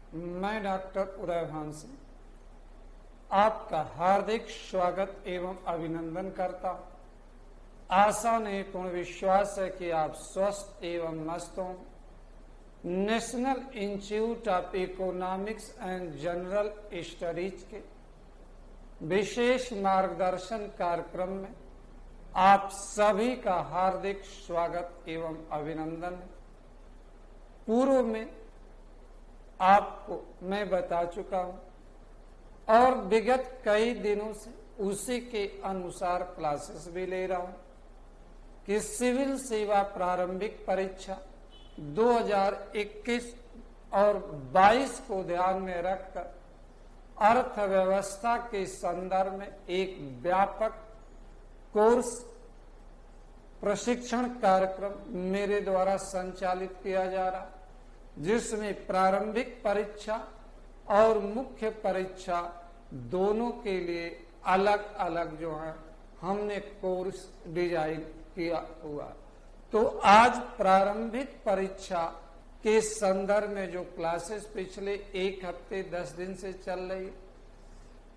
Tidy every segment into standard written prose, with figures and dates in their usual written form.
मैं डॉक्टर उदयभान सिंह आपका हार्दिक स्वागत एवं अभिनंदन करता हूं। आशा नहीं पूर्ण विश्वास है कि आप स्वस्थ एवं मस्त हों। National institute of economics and general studies के विशेष मार्गदर्शन कार्यक्रम में आप सभी का हार्दिक स्वागत एवं अभिनंदन है। पूर्व में आपको मैं बता चुका हूं और विगत कई दिनों से उसी के अनुसार क्लासेस भी ले रहा हूं कि सिविल सेवा प्रारंभिक परीक्षा 2021 और 22 को ध्यान में रखकर अर्थव्यवस्था के संदर्भ में एक व्यापक कोर्स प्रशिक्षण कार्यक्रम मेरे द्वारा संचालित किया जा रहा, जिसमें प्रारंभिक परीक्षा और मुख्य परीक्षा दोनों के लिए अलग अलग जो है हमने कोर्स डिजाइन किया हुआ। तो आज प्रारंभिक परीक्षा के संदर्भ में जो क्लासेस पिछले एक हफ्ते 10 दिन से चल रही,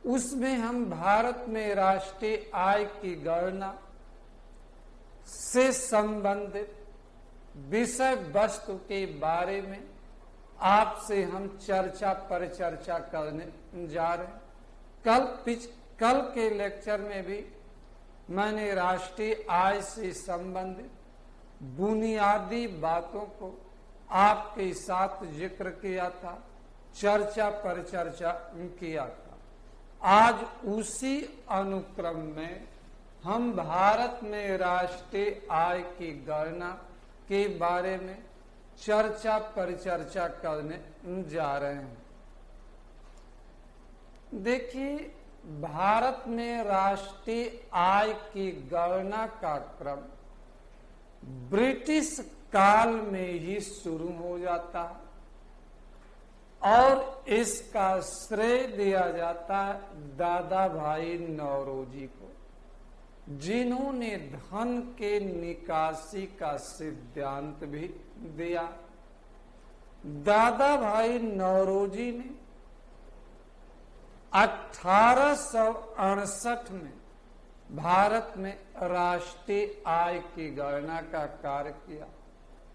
उसमें हम भारत में राष्ट्रीय आय की गणना से संबंधित विषय वस्तु के बारे में आपसे हम चर्चा परिचर्चा करने जा रहे हैं। कल के लेक्चर में भी मैंने राष्ट्रीय आय से संबंधित बुनियादी बातों को आपके साथ जिक्र किया था, चर्चा परिचर्चा किया था। आज उसी अनुक्रम में हम भारत में राष्ट्रीय आय की गणना के बारे में चर्चा परिचर्चा करने जा रहे हैं। देखिए, भारत में राष्ट्रीय आय की गणना का क्रम ब्रिटिश काल में ही शुरू हो जाता है और इसका श्रेय दिया जाता है दादा भाई नौरोजी को, जिन्होंने धन के निकासी का सिद्धांत भी दिया। दादा भाई नौरोजी ने 1868 में भारत में राष्ट्रीय आय की गणना का कार्य किया।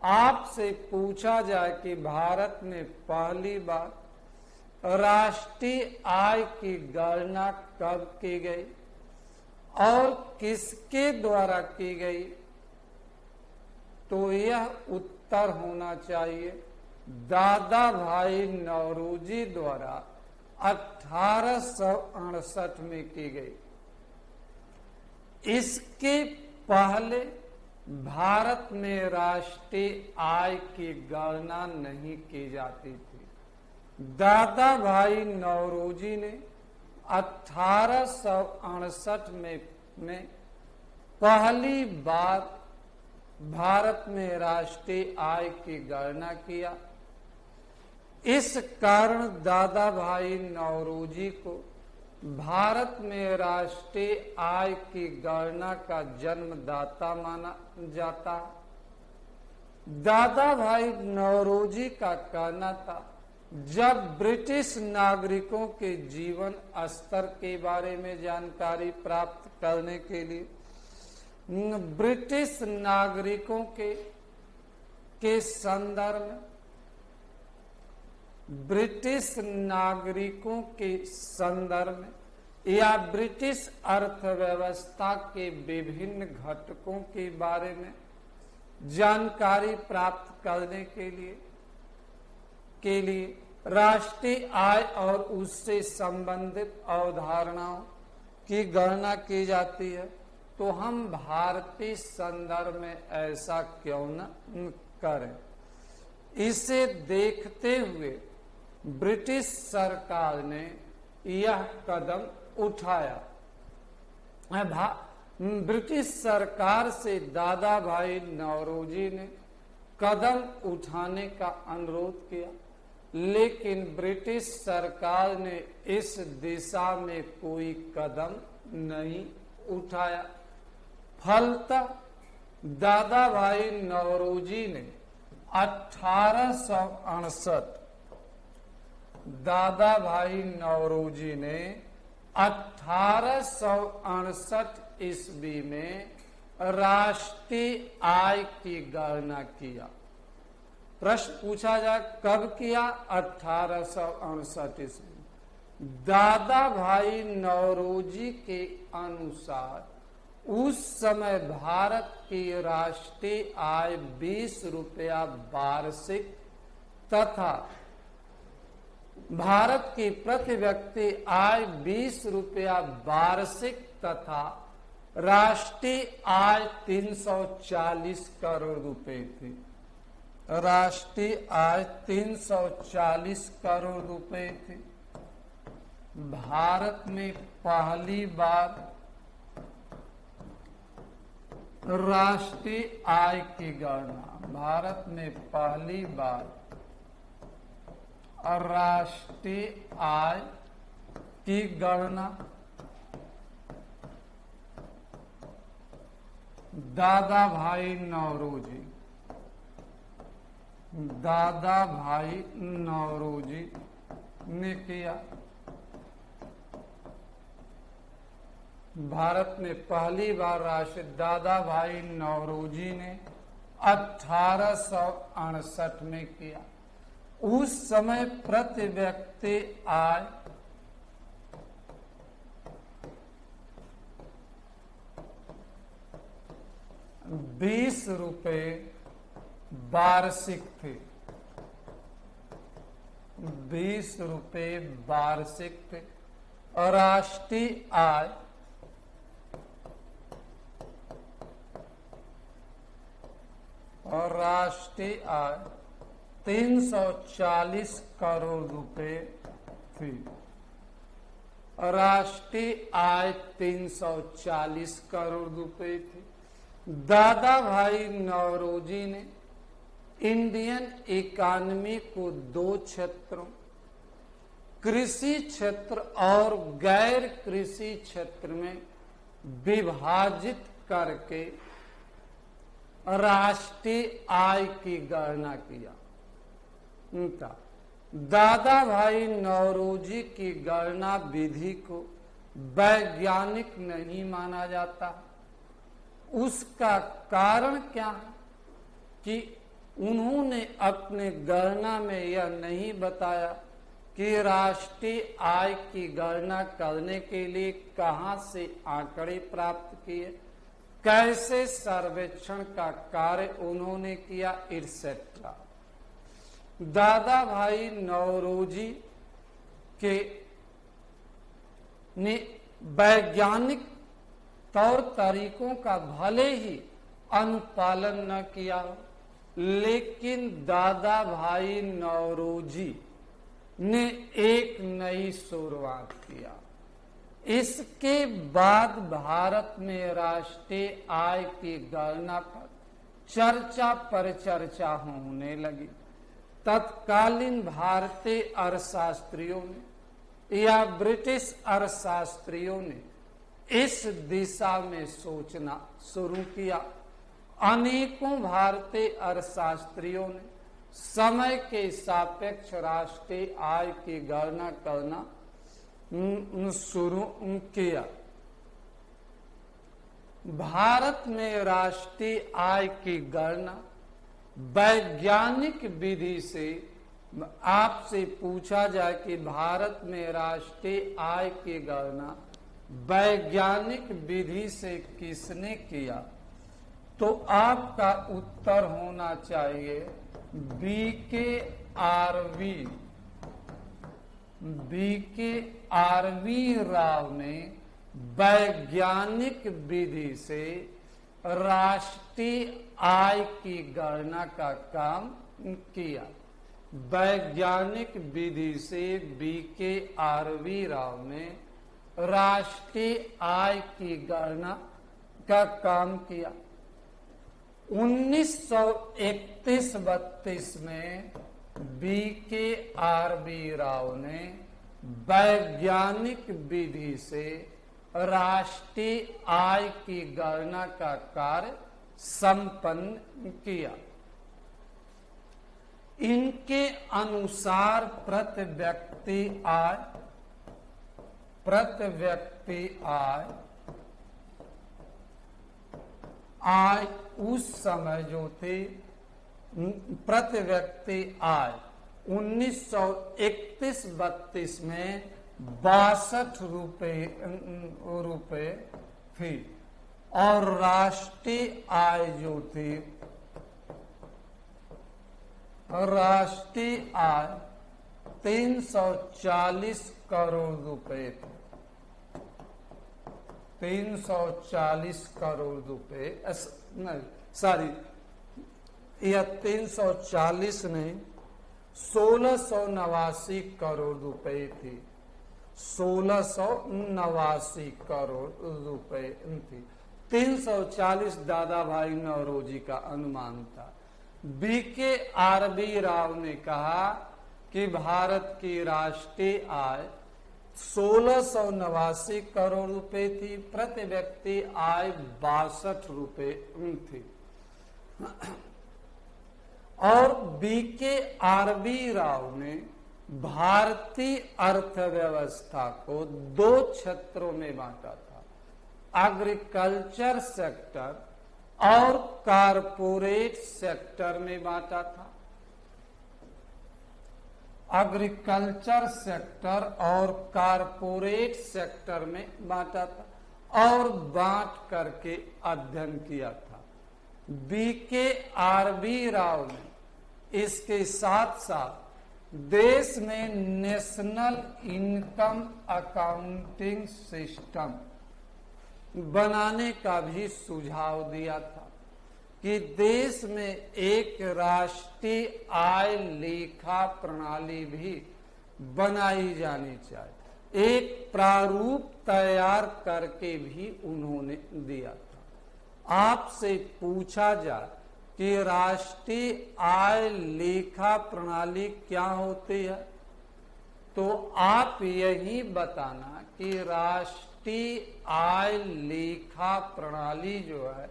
आपसे पूछा जाए कि भारत में पहली बार राष्ट्रीय आय की गणना कब की गई और किसके द्वारा की गई, तो यह उत्तर होना चाहिए दादा भाई नौरोजी द्वारा 1868 में की गई। इसके पहले भारत में राष्ट्रीय आय की गणना नहीं की जाती थी। दादा भाई नौरोजी ने 1868 में पहली बार भारत में राष्ट्रीय आय की गणना किया। इस कारण दादा भाई नौरोजी को भारत में राष्ट्रीय आय की गणना का जन्मदाता माना जाता है। दादा भाई नौरोजी का कहना था, जब ब्रिटिश नागरिकों के जीवन स्तर के बारे में जानकारी प्राप्त करने के लिए ब्रिटिश नागरिकों के संदर्भ में ब्रिटिश नागरिकों के संदर्भ में या ब्रिटिश अर्थव्यवस्था के विभिन्न घटकों के बारे में जानकारी प्राप्त करने के लिए राष्ट्रीय आय और उससे संबंधित अवधारणाओं की गणना की जाती है। तो हम भारतीय संदर्भ में ऐसा क्यों न करें। इसे देखते हुए ब्रिटिश सरकार ने यह कदम उठाया। ब्रिटिश सरकार से दादा भाई नौरोजी ने कदम उठाने का अनुरोध किया, लेकिन ब्रिटिश सरकार ने इस दिशा में कोई कदम नहीं उठाया। फलतः दादा भाई नौरोजी ने 1868 दादा भाई नौरोजी ने 1868 ईस्वी में राष्ट्रीय आय की गणना किया। प्रश्न पूछा जाए कब किया? 1868 ईस्वी। दादा भाई नौरोजी के अनुसार उस समय भारत की राष्ट्रीय आय 20 रुपया वार्षिक तथा भारत की प्रति व्यक्ति आय 20 रुपया वार्षिक तथा राष्ट्रीय आय 340 करोड़ रुपए थी। राष्ट्रीय आय 340 करोड़ रुपए थी। भारत में पहली बार राष्ट्रीय आय की गणना, भारत में पहली बार राष्ट्रीय आय की गणना दादा भाई नौरोजी, दादा भाई नौरोजी ने किया। भारत में पहली बार राष्ट्रीय दादा भाई नौरोजी ने 1868 में किया। उस समय प्रति व्यक्ति आय 20 रुपए वार्षिक थे। 20 रुपए वार्षिक थे और राष्ट्रीय आय राष्ट्रीय आय 340 करोड़ रुपए थी। राष्ट्रीय आय 340 करोड़ रुपए थी। दादा भाई नौरोजी ने इंडियन इकोनॉमी को दो क्षेत्रों, कृषि क्षेत्र और गैर कृषि क्षेत्र में विभाजित करके राष्ट्रीय आय की गणना किया। दादा भाई नौरोजी की गणना विधि को वैज्ञानिक नहीं माना जाता। उसका कारण क्या है कि उन्होंने अपने गणना में यह नहीं बताया कि राष्ट्रीय आय की गणना करने के लिए कहां से आंकड़े प्राप्त किए, कैसे सर्वेक्षण का कार्य उन्होंने किया, इट्सेट्रा। दादा भाई नौरोजी के ने वैज्ञानिक तौर तरीकों का भले ही अनुपालन न किया, लेकिन दादा भाई नौरोजी ने एक नई शुरुआत किया। इसके बाद भारत में राष्ट्रीय आय की गणना पर चर्चा परिचर्चा होने लगी। तत्कालीन भारतीय अर्थशास्त्रियों ने या ब्रिटिश अर्थशास्त्रियों ने इस दिशा में सोचना शुरू किया। अनेकों भारतीय अर्थशास्त्रियों ने समय के सापेक्ष राष्ट्रीय आय की गणना करना शुरू किया। भारत में राष्ट्रीय आय की गणना वैज्ञानिक विधि से, आपसे पूछा जाए कि भारत में राष्ट्रीय आय की गणना वैज्ञानिक विधि से किसने किया, तो आपका उत्तर होना चाहिए BKRV राव ने वैज्ञानिक विधि से राष्ट्रीय आय की गणना का काम किया। वैज्ञानिक विधि से BKRV राव ने राष्ट्रीय आय की गणना का काम किया। 1931-32 में BKRV राव ने वैज्ञानिक विधि से राष्ट्रीय आय की गणना का कार्य संपन्न किया। इनके अनुसार प्रति व्यक्ति आय उस समय जो थे प्रति व्यक्ति आय 1931-32 में 62 रुपए थी और राष्ट्रीय आय जो थी राष्ट्रीय आय 340 करोड़ रुपए थे। 340 करोड़ रुपए सॉरी यह 340 नहीं 1689 करोड़ रुपए थी। 1689 करोड़ रुपए थी। 340 दादा भाई नौरोजी का अनुमान था। BKRB राव ने कहा कि भारत की राष्ट्रीय आय 1689 करोड़ रुपए थी, प्रति व्यक्ति आय 62 रुपए थी। और BKRB राव ने भारतीय अर्थव्यवस्था को 2 क्षेत्रों में बांटा था, एग्रीकल्चर सेक्टर और कारपोरेट सेक्टर में बांटा था। एग्रीकल्चर सेक्टर और कारपोरेट सेक्टर में बांटा था और बांट करके अध्ययन किया था। BKRB राव ने इसके साथ साथ देश में नेशनल इनकम अकाउंटिंग सिस्टम बनाने का भी सुझाव दिया था कि देश में एक राष्ट्रीय आय लेखा प्रणाली भी बनाई जानी चाहिए। एक प्रारूप तैयार करके भी उन्होंने दिया था। आपसे पूछा जाए कि राष्ट्रीय आय लेखा प्रणाली क्या होती है, तो आप यही बताना कि राष्ट्रीय आय लेखा प्रणाली जो है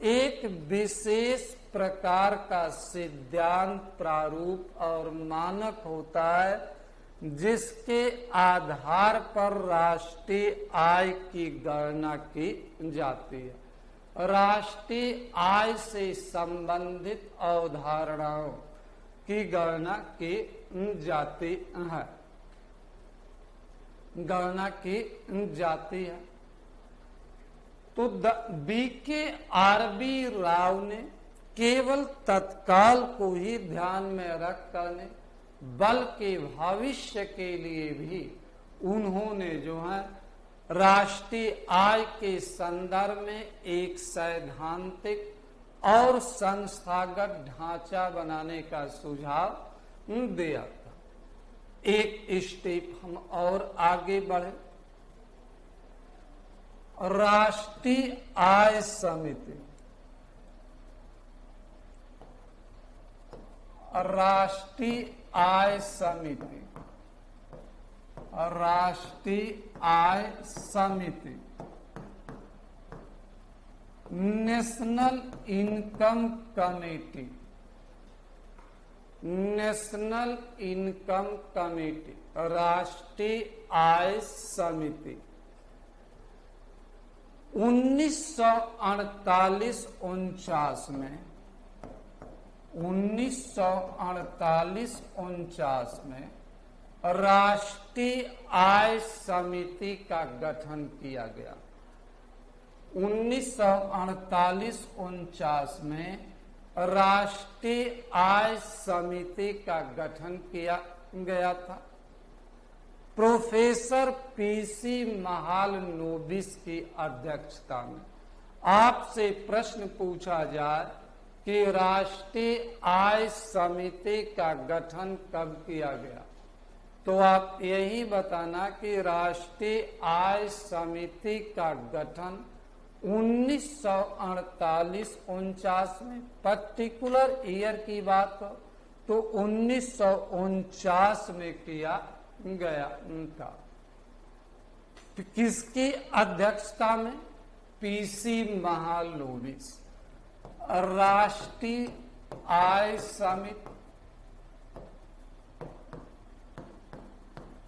एक विशेष प्रकार का सिद्धांत, प्रारूप और मानक होता है जिसके आधार पर राष्ट्रीय आय की गणना की जाती है। राष्ट्रीय आय से संबंधित अवधारणाओं की गणना की जाती है। तो BKRB राव ने केवल तत्काल को ही ध्यान में रख कर नहीं, बल्कि भविष्य के लिए भी उन्होंने जो है राष्ट्रीय आय के संदर्भ में एक सैद्धांतिक और संस्थागत ढांचा बनाने का सुझाव दिया था। एक स्टेप हम और आगे बढ़े। राष्ट्रीय आय समिति, राष्ट्रीय आय समिति, राष्ट्रीय आय समिति national income committee, national income committee, राष्ट्रीय आय समिति 1948-49 में 1948-49 में राष्ट्रीय आय समिति का गठन किया गया। 1948-49 में राष्ट्रीय आय समिति का गठन किया गया था। प्रोफेसर PC महालनोबिस की अध्यक्षता में। आपसे प्रश्न पूछा जाए कि राष्ट्रीय आय समिति का गठन कब किया गया, तो आप यही बताना कि राष्ट्रीय आय समिति का गठन 1948-49 में, पर्टिकुलर ईयर की बात हो तो 1949 में किया गया था। किसकी अध्यक्षता में? PC महालनोबिस। राष्ट्रीय आय समिति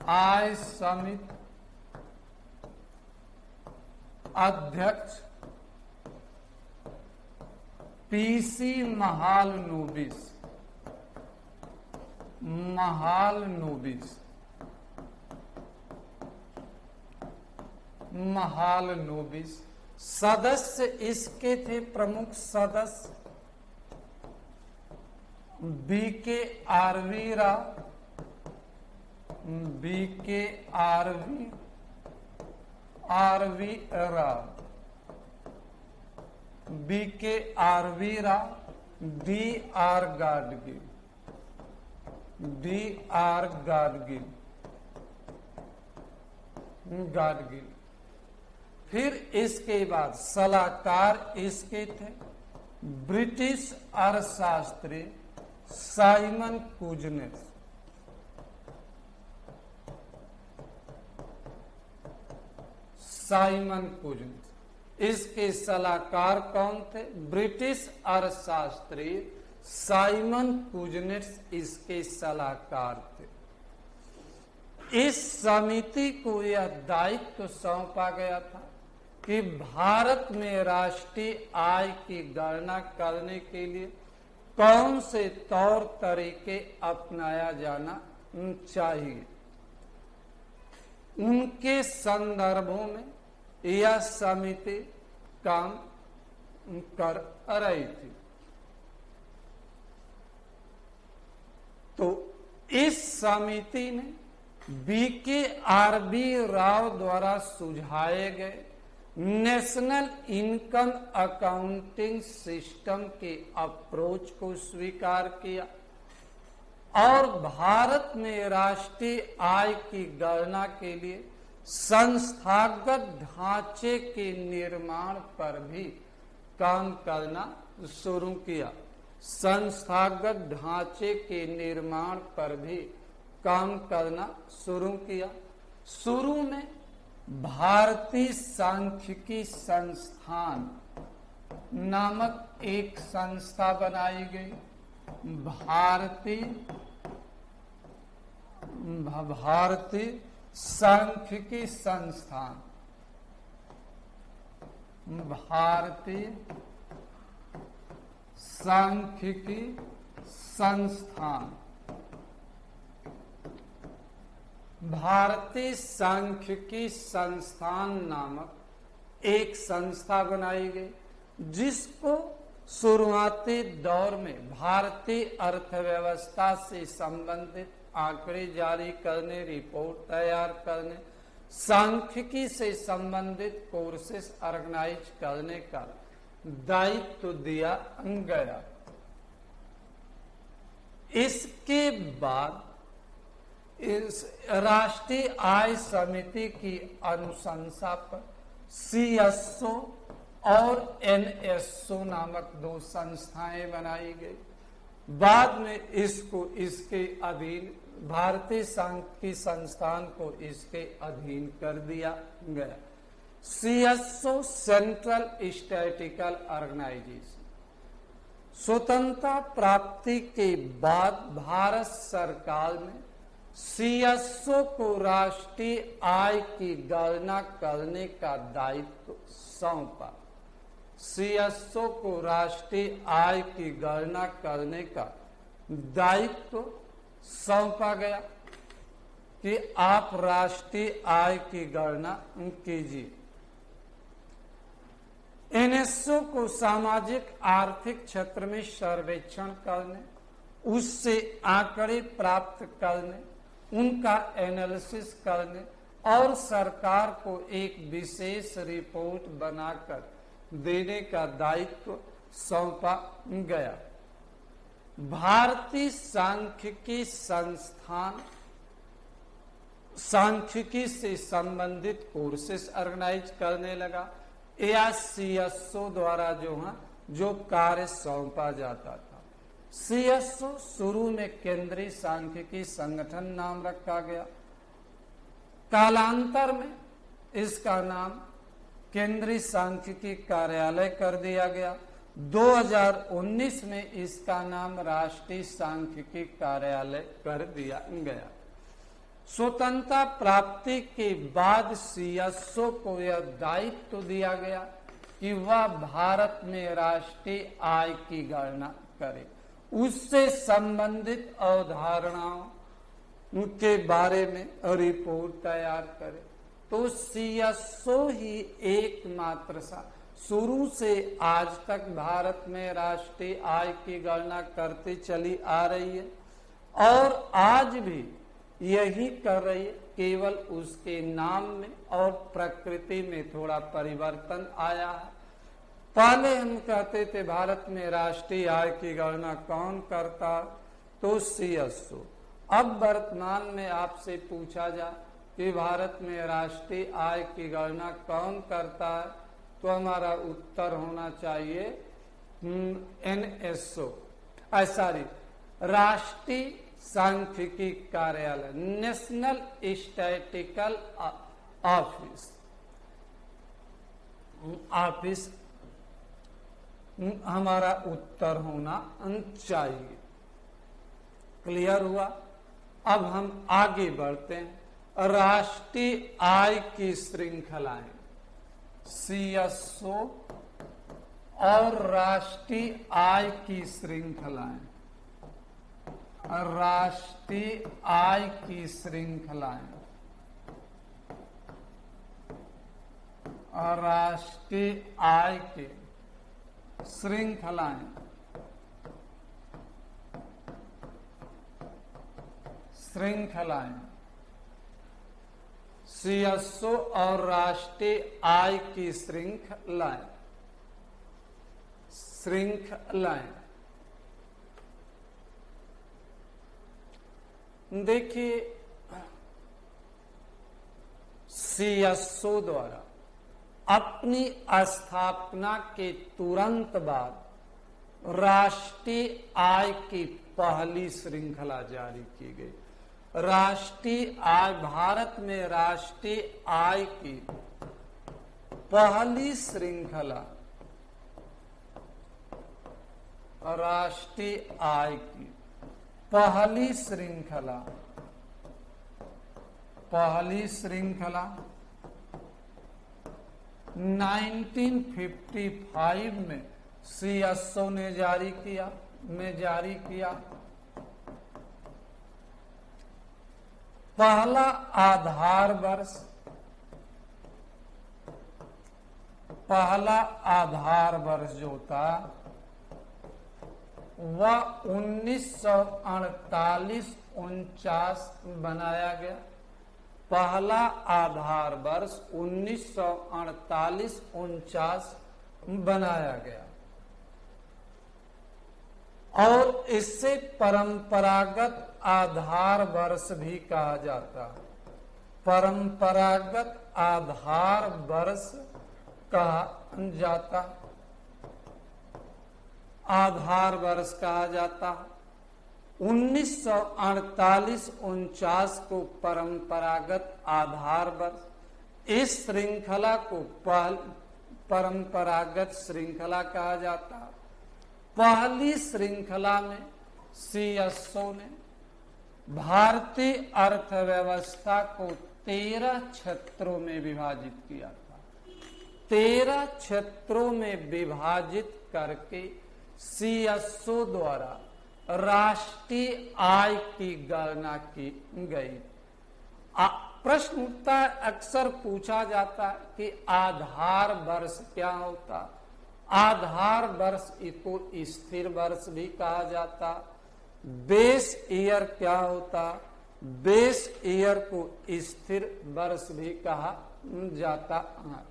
आय समिति अध्यक्ष पीसी महालनोबिस सदस्य इसके थे, प्रमुख सदस्य B K R V Rao, D R Gadgil. फिर इसके बाद सलाहकार इसके थे ब्रिटिश अर्थशास्त्री साइमन कुजनेस। इसके सलाहकार कौन थे? ब्रिटिश अर्थशास्त्री साइमन कुजनेस इसके सलाहकार थे। इस समिति को यह दायित्व सौंपा गया था कि भारत में राष्ट्रीय आय की गणना करने के लिए कौन से तौर तरीके अपनाया जाना चाहिए। उनके संदर्भों में यह समिति काम कर रही थी। तो इस समिति ने बीके आरवी राव द्वारा सुझाए गए नेशनल इनकम अकाउंटिंग सिस्टम के अप्रोच को स्वीकार किया और भारत में राष्ट्रीय आय की गणना के लिए संस्थागत ढांचे के निर्माण पर भी काम करना शुरू किया। संस्थागत ढांचे के निर्माण पर भी काम करना शुरू किया। शुरू में भारतीय सांख्यिकी संस्थान नामक एक संस्था बनाई गई। भारतीय सांख्यिकी संस्थान, भारतीय सांख्यिकी संस्थान, भारतीय सांख्यिकी संस्थान नामक एक संस्था बनाई गई, जिसको शुरुआती दौर में भारतीय अर्थव्यवस्था से संबंधित आंकड़े जारी करने, रिपोर्ट तैयार करने, सांख्यिकी से संबंधित कोर्सेस ऑर्गेनाइज करने का दायित्व दिया गया। इसके बाद इस राष्ट्रीय आय समिति की अनुशंसा पर सीएसओ और एनएसओ नामक दो संस्थाएं बनाई गई। बाद में इसको इसके अधीन भारतीय सांख्यिकी संस्थान को इसके अधीन कर दिया गया। CSO central statistical organisation. स्वतंत्रता प्राप्ति के बाद भारत सरकार ने सीएसओ को राष्ट्रीय आय की गणना करने का दायित्व सौंपा। सीएसओ को राष्ट्रीय आय की गणना करने का दायित्व सौंपा गया कि आप राष्ट्रीय आय की गणना कीजिए। एनएसओ को सामाजिक आर्थिक क्षेत्र में सर्वेक्षण करने, उससे आंकड़े प्राप्त करने, उनका एनालिसिस करने और सरकार को एक विशेष रिपोर्ट बनाकर देने का दायित्व सौंपा गया। भारतीय सांख्यिकी संस्थान सांख्यिकी से संबंधित कोर्सेस ऑर्गेनाइज करने लगा। या सीएसओ द्वारा जो कार्य सौंपा जाता था। सीएसओ शुरू में केंद्रीय सांख्यिकी संगठन नाम रखा गया। कालांतर में इसका नाम केंद्रीय सांख्यिकी कार्यालय कर दिया गया। 2019 में इसका नाम राष्ट्रीय सांख्यिकी कार्यालय कर दिया गया। स्वतंत्रता प्राप्ति के बाद सीएसओ को यह दायित्व दिया गया कि वह भारत में राष्ट्रीय आय की गणना करे, उससे संबंधित अवधारणाओं के बारे में रिपोर्ट तैयार करे। तो सीएसओ ही एकमात्र सा शुरू से आज तक भारत में राष्ट्रीय आय की गणना करती चली आ रही है और आज भी यही कर रही है, केवल उसके नाम में और प्रकृति में थोड़ा परिवर्तन आया है। पहले हम कहते थे भारत में राष्ट्रीय आय की गणना कौन करता, तो सीएसओ। अब वर्तमान में आपसे पूछा जाए कि भारत में राष्ट्रीय आय की गणना कौन करता है, तो हमारा उत्तर होना चाहिए एनएसओ, सॉरी, राष्ट्रीय सांख्यिकी कार्यालय, नेशनल स्टैटिस्टिकल ऑफिस हमारा उत्तर होना चाहिए। क्लियर हुआ? अब हम आगे बढ़ते हैं। राष्ट्रीय आय की श्रृंखलाएं, सीएसओ और राष्ट्रीय आय की श्रृंखलाएं, राष्ट्रीय आय की श्रृंखलाएं, राष्ट्रीय आय की श्रृंखलाएं, सीएसओ और राष्ट्रीय आय की श्रृंखलाएं, देखिए, सीएसओ द्वारा अपनी स्थापना के तुरंत बाद राष्ट्रीय आय की पहली श्रृंखला जारी की गई। राष्ट्रीय आय, भारत में राष्ट्रीय आय की पहली श्रृंखला, राष्ट्रीय आय की पहली श्रृंखला 1955 में सीएसओ ने जारी किया। पहला आधार वर्ष जो था वह 1948-49 बनाया गया। पहला आधार वर्ष 1948-49 बनाया गया और इसे परंपरागत आधार वर्ष भी कहा जाता है। परंपरागत आधार वर्ष कहा जाता, आधार वर्ष कहा जाता। 1948-49 को परंपरागत आधार वर्ष, इस श्रृंखला को परंपरागत श्रृंखला कहा जाता। पहली श्रृंखला में सीएसओ ने भारतीय अर्थव्यवस्था को 13 क्षेत्रों में विभाजित किया था। 13 क्षेत्रों में विभाजित करके सीएसओ द्वारा राष्ट्रीय आय की गणना की गई। प्रश्न उठता है, अक्सर पूछा जाता है कि आधार वर्ष क्या होता। आधार वर्ष को स्थिर वर्ष भी कहा जाता। बेस ईयर क्या होता, बेस ईयर को स्थिर वर्ष भी कहा जाता है।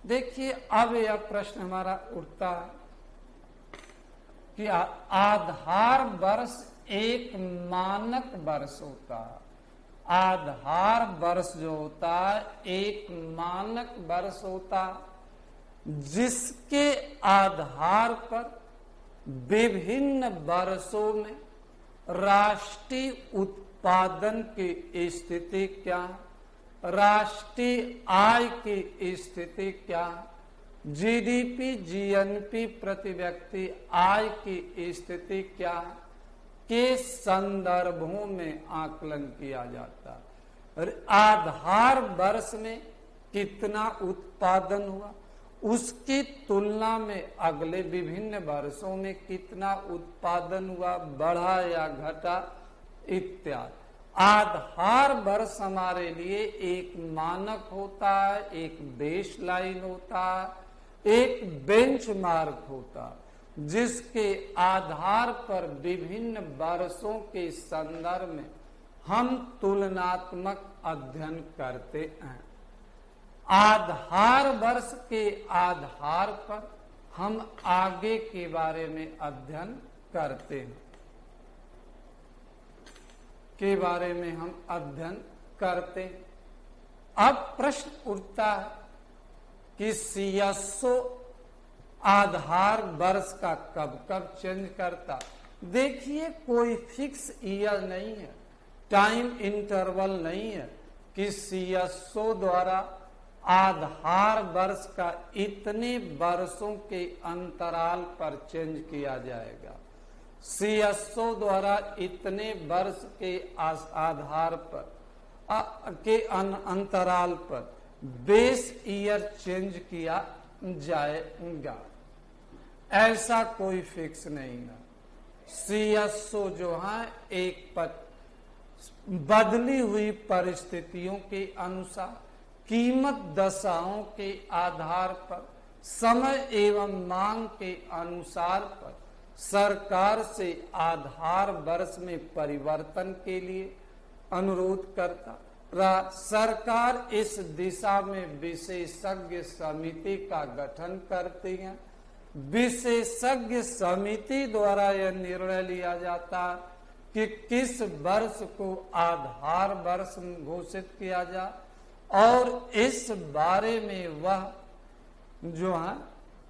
देखिए, अब यह प्रश्न हमारा उठता है कि आधार वर्ष एक मानक वर्ष होता है। आधार वर्ष जो होता है एक मानक वर्ष होता है जिसके आधार पर विभिन्न वर्षों में राष्ट्रीय उत्पादन की स्थिति क्या है, राष्ट्रीय आय की स्थिति क्या है, जीडीपी जीएनपी प्रति व्यक्ति आय की स्थिति क्या है, के संदर्भों में आकलन किया जाता है। आधार वर्ष में कितना उत्पादन हुआ, उसकी तुलना में अगले विभिन्न वर्षों में कितना उत्पादन हुआ, बढ़ा या घटा इत्यादि। आधार वर्ष हमारे लिए एक मानक होता है, एक बेसलाइन होता है, एक बेंचमार्क होता है, जिसके आधार पर विभिन्न वर्षों के संदर्भ में हम तुलनात्मक अध्ययन करते हैं। आधार वर्ष के आधार पर हम आगे के बारे में अध्ययन करते हैं, के बारे में हम अध्ययन करते हैं। अब प्रश्न उठता है कि सीएसओ आधार वर्ष का कब कब चेंज करता। देखिए, कोई फिक्स ईयर नहीं है, टाइम इंटरवल नहीं है कि सीएसओ द्वारा आधार वर्ष का इतने वर्षों के अंतराल पर चेंज किया जाएगा। सीएसओ द्वारा इतने वर्ष के आधार पर अंतराल पर बेस ईयर चेंज किया जाएगा, ऐसा कोई फिक्स नहीं है। सीएसओ जो है एक बदली हुई परिस्थितियों के अनुसार, कीमत दशाओं के आधार पर, समय एवं मांग के अनुसार पर सरकार से आधार वर्ष में परिवर्तन के लिए अनुरोध करता रहा। सरकार इस दिशा में विशेषज्ञ समिति का गठन करती है। विशेषज्ञ समिति द्वारा यह निर्णय लिया जाता है कि किस वर्ष को आधार वर्ष घोषित किया जाए, और इस बारे में वह जो है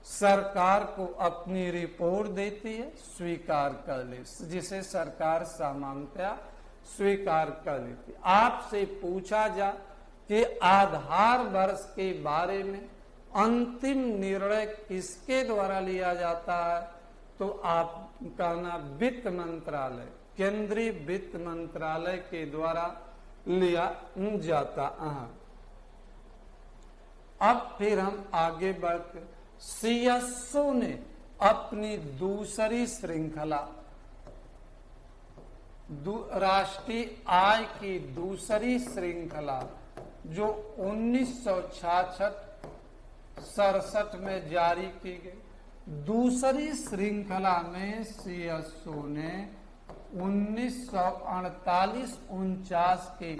सरकार को अपनी रिपोर्ट देती है, स्वीकार कर ले, जिसे सरकार सामान्यतः स्वीकार कर लेती। आपसे पूछा जा कि आधार वर्ष के बारे में अंतिम निर्णय किसके द्वारा लिया जाता है, तो आप कहना वित्त मंत्रालय, केंद्रीय वित्त मंत्रालय के द्वारा लिया जाता है। अब फिर हम आगे बढ़ते। सीएसओ ने अपनी दूसरी श्रृंखला, राष्ट्रीय आय की दूसरी श्रृंखला जो 1966-67 में जारी की गई, दूसरी श्रृंखला में सीएसओ ने 1948-49 के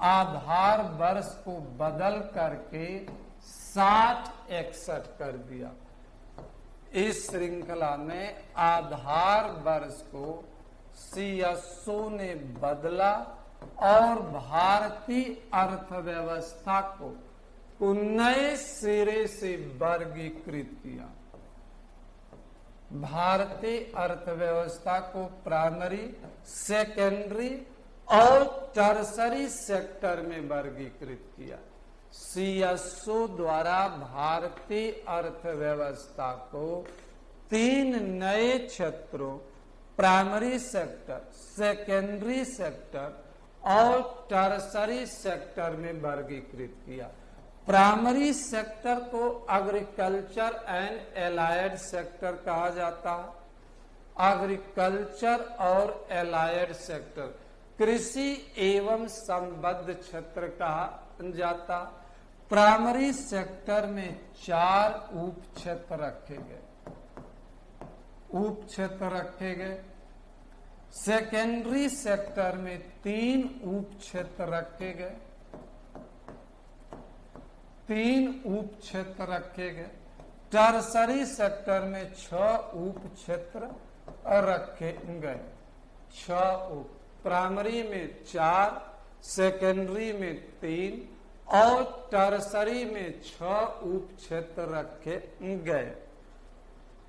आधार वर्ष को बदल करके 60-61 कर दिया। इस श्रृंखला में आधार वर्ष को सीएसओ ने बदला और भारतीय अर्थव्यवस्था को नए सिरे से वर्गीकृत किया। भारतीय अर्थव्यवस्था को प्राइमरी, सेकेंडरी और टर्सरी सेक्टर में वर्गीकृत किया। सीएसओ द्वारा भारतीय अर्थव्यवस्था को 3 नए क्षेत्रों, प्राइमरी सेक्टर, सेकेंडरी सेक्टर और टर्सरी सेक्टर में वर्गीकृत किया। प्राइमरी सेक्टर को एग्रीकल्चर एंड एलाइड सेक्टर कहा जाता है। एग्रीकल्चर और एलाइड सेक्टर कृषि एवं संबद्ध क्षेत्र कहा जाता। प्राइमरी सेक्टर में 4 उप क्षेत्र रखे गए। सेकेंडरी सेक्टर में 3 उप क्षेत्र रखे गए। टर्सरी सेक्टर में 6 उप क्षेत्र रखे गए। 6 उप, प्राइमरी में 4, सेकेंडरी में 3 और टर्सरी में 6 उप क्षेत्र रखे गए।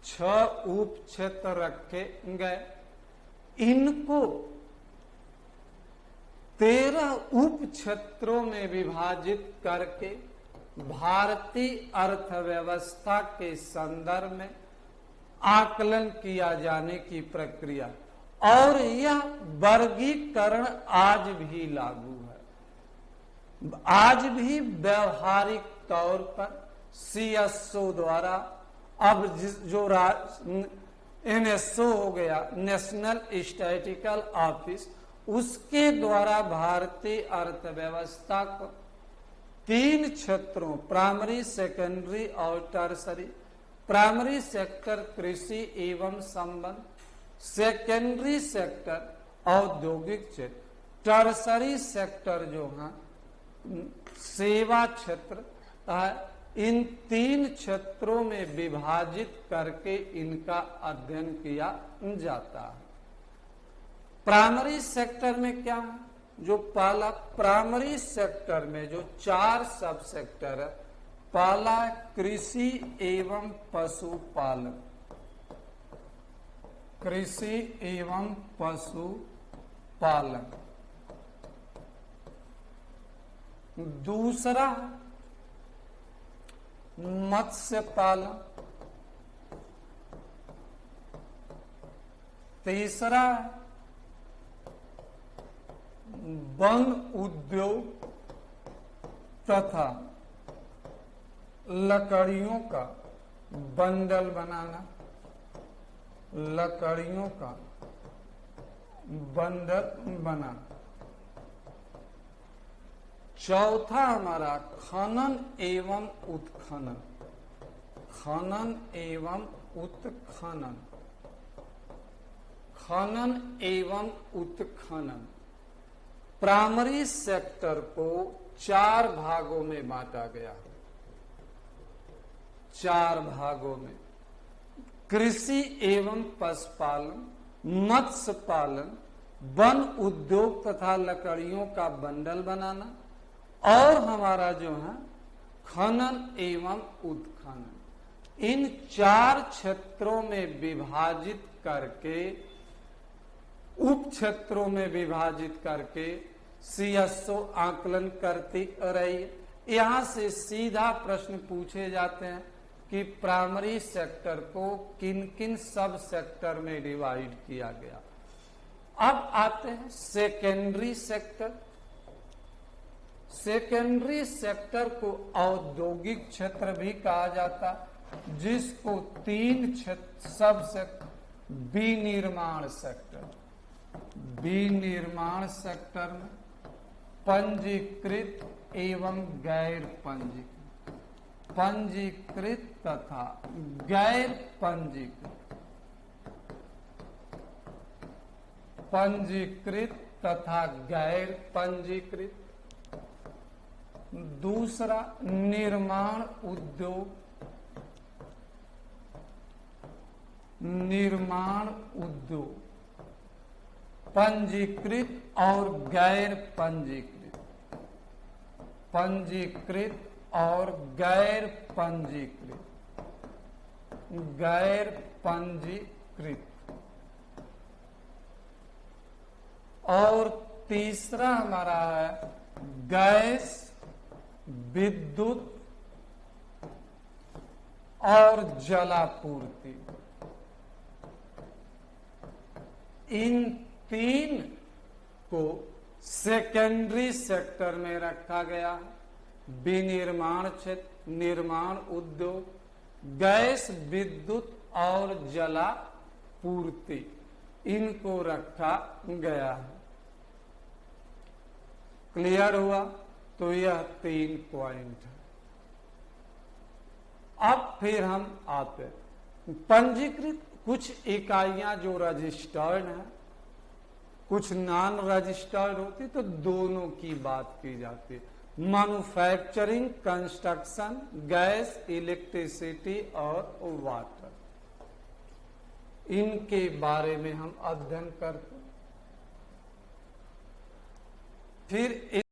6 उप क्षेत्र रखे गए। इनको 13 उप क्षेत्रों में विभाजित करके भारतीय अर्थव्यवस्था के संदर्भ में आकलन किया जाने की प्रक्रिया और यह वर्गीकरण आज भी लागू है। आज भी व्यवहारिक तौर पर CSO द्वारा, अब जो NSO हो गया, नेशनल स्टैटिस्टिकल ऑफिस, उसके द्वारा भारतीय अर्थव्यवस्था को 3 क्षेत्रों, प्राइमरी, सेकेंडरी और टर्सरी। प्राइमरी सेक्टर कृषि एवं संबंध, सेकेंडरी सेक्टर औद्योगिक क्षेत्र, टर्सरी सेक्टर जो है सेवा क्षेत्र है। इन 3 क्षेत्रों में विभाजित करके इनका अध्ययन किया जाता है। प्राइमरी सेक्टर में क्या है? जो पहला प्राइमरी सेक्टर में जो 4 सब सेक्टर है, पहला कृषि एवं पशुपालन, कृषि एवं पशुपालन। दूसरा मत्स्य पालन, तीसरा वन उद्योग तथा लकड़ियों का बंडल बनाना, लकड़ियों का बंडल बनाना। चौथा हमारा खनन एवं उत्खनन, खनन एवं उत्खनन, खनन एवं उत्खनन। प्राइमरी सेक्टर को 4 भागों में बांटा गया, 4 भागों में। कृषि एवं पशुपालन, मत्स्य पालन, वन उद्योग तथा लकड़ियों का बंडल बनाना, और हमारा जो है खनन एवं उत्खनन। इन 4 क्षेत्रों में विभाजित करके, उप क्षेत्रों में विभाजित करके CSO आकलन करती रही। यहां से सीधा प्रश्न पूछे जाते हैं कि प्राइमरी सेक्टर को किन किन सब सेक्टर में डिवाइड किया गया। अब आते हैं सेकेंडरी सेक्टर। सेकेंडरी सेक्टर को औद्योगिक क्षेत्र भी कहा जाता, जिसको 3 सब सेक्टर, विनिर्माण सेक्टर, विनिर्माण सेक्टर में पंजीकृत एवं गैर पंजीकृत, पंजीकृत तथा गैर पंजीकृत, पंजीकृत तथा गैर पंजीकृत। दूसरा निर्माण उद्योग, निर्माण उद्योग, पंजीकृत और गैर पंजीकृत, पंजीकृत और गैर पंजीकृत, गैर पंजीकृत। और तीसरा हमारा है गैस, विद्युत और जलापूर्ति। इन 3 को सेकेंडरी सेक्टर में रखा गया। विनिर्माण क्षेत्र, निर्माण उद्योग, गैस, विद्युत और जलापूर्ति, इनको रखा गया है। क्लियर हुआ? तो यह 3 पॉइंट है। अब फिर हम आते हैं पंजीकृत। कुछ इकाइयां जो रजिस्टर्ड है, कुछ नॉन रजिस्टर्ड होती, तो दोनों की बात की जाती है। मैन्युफैक्चरिंग, कंस्ट्रक्शन, गैस, इलेक्ट्रिसिटी और वाटर, इनके बारे में हम अध्ययन करते। फिर